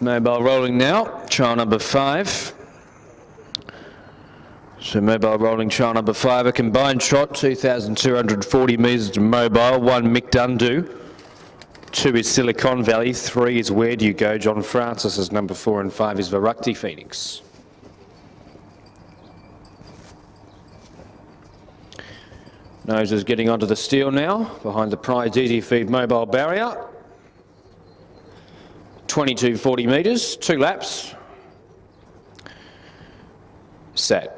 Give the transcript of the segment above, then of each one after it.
Mobile rolling now, trial number 5. So mobile rolling trial number 5, a combined trot, 2,240 metres to mobile, 1 Mick Dundu, 2 is Silicon Valley, 3 is Where Do You Go, John Francis is number 4 and 5 is Varukti Phoenix. Nose is getting onto the steel now, behind the prize Easy Feed mobile barrier. 2240 metres, 2 laps. Set.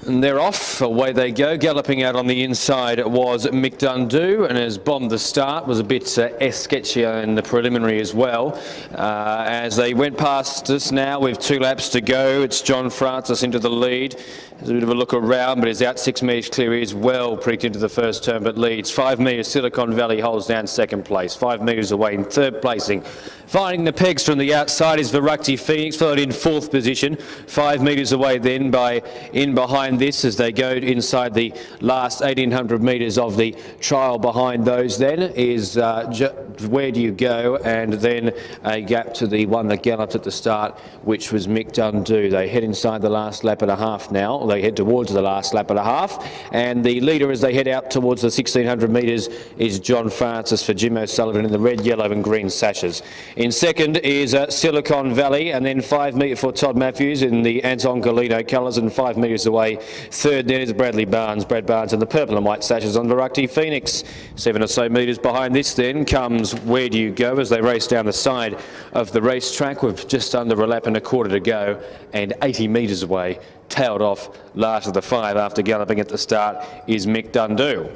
And they're off, away they go. Galloping out on the inside was Mick Dundu, and has bombed the start, was a bit sketchy in the preliminary as well. As they went past us now with 2 laps to go, it's John Francis into the lead. There's a bit of a look around, but is out 6 metres clear. He is well pricked into the first turn, but leads. 5 metres, Silicon Valley holds down second place. 5 metres away in third placing. Finding the pegs from the outside is Varukti Phoenix, followed in 4th position. 5 metres away then by in behind this as they go inside the last 1,800 metres of the trial. Behind those then is Where Do You Go, and then a gap to the one that galloped at the start, which was Mick Dundu. They head inside the last lap and a half now. They head towards the last lap and a half, and the leader as they head out towards the 1,600 metres is John Francis for Jim O'Sullivan in the red, yellow and green sashes. In second is Silicon Valley, and then 5 metres for Todd Matthews in the Anton Galino colours, and 5 metres away. Third then is Brad Barnes in the purple and white sashes on Varukti Phoenix. 7 or so metres behind this then comes Where Do You Go as they race down the side of the racetrack with just under a lap and a quarter to go, and 80 metres away, tailed off last of the 5 after galloping at the start, is Mick Dundu.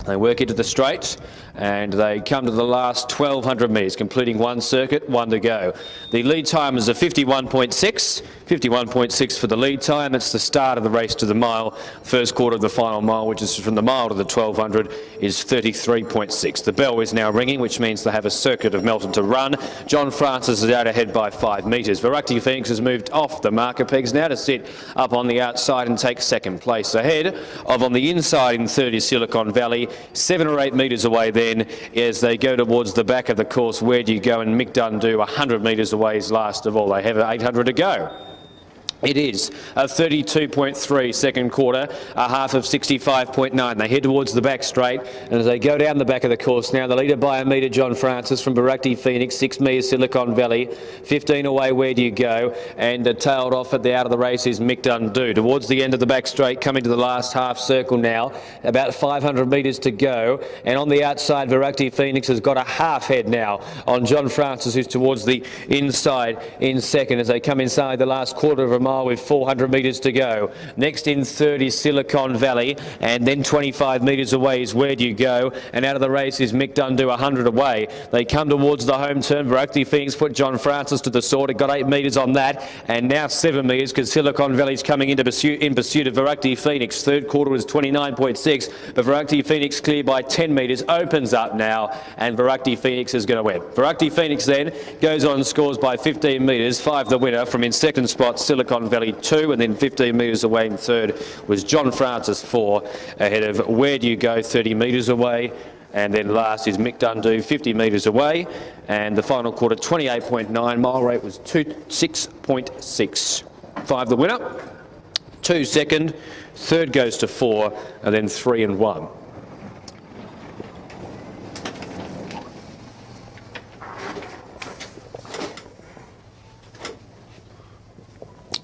They work into the straight and they come to the last 1,200 metres, completing 1 circuit, 1 to go. The lead time is a 51.6. 51.6 for the lead time. It's the start of the race to the mile. First quarter of the final mile, which is from the mile to the 1,200, is 33.6. The bell is now ringing, which means they have a circuit of Melton to run. John Francis is out ahead by 5 metres. Varukti Phoenix has moved off the marker pegs now to sit up on the outside and take second place. Ahead of on the inside in third is Silicon Valley. 7 or 8 metres away then as they go towards the back of the course. Where Do You Go, and Mick Dundu 100 metres away is last of all. They have 800 to go. It is a 32.3 second quarter, a half of 65.9. They head towards the back straight, and as they go down the back of the course now, the leader by a metre, John Francis from Varukti Phoenix, 6 metres Silicon Valley, 15 away Where Do You Go, and tailed off at the out of the race is Mick Dundu. Towards the end of the back straight, coming to the last half circle now, about 500 metres to go, and on the outside Varukti Phoenix has got a half head now on John Francis, who's towards the inside in second as they come inside the last quarter of a mile with 400 metres to go. Next in third is Silicon Valley, and then 25 metres away is Where Do You Go, and out of the race is Mick Dundu 100 away. They come towards the home turn. Varukti Phoenix put John Francis to the sword. It got 8 metres on that, and now 7 metres because Silicon Valley's coming into in pursuit of Varukti Phoenix. Third quarter is 29.6, but Varukti Phoenix clear by 10 metres, opens up now, and Varukti Phoenix is going to win. Varukti Phoenix then goes on and scores by 15 metres, 5 the winner. From in second spot Silicon Valley 2, and then 15 metres away in third was John Francis 4, ahead of Where Do You Go 30 metres away, and then last is Mick Dundu 50 metres away, and the final quarter 28.9, mile rate was 26.6. 5 the winner, 2 second, third goes to 4, and then 3 and 1.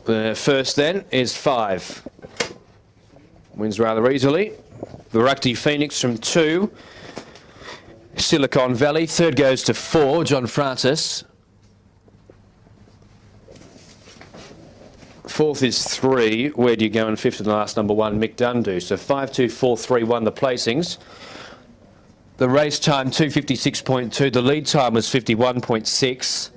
The first then is 5. Wins rather easily. Varukti Phoenix from 2. Silicon Valley. Third goes to 4. John Francis. Fourth is 3. Where Do You Go? And fifth and last, number 1, Mick Dundu. So 5, 2, 4, 3, 1 the placings. The race time 2:56.2. The lead time was 51.6.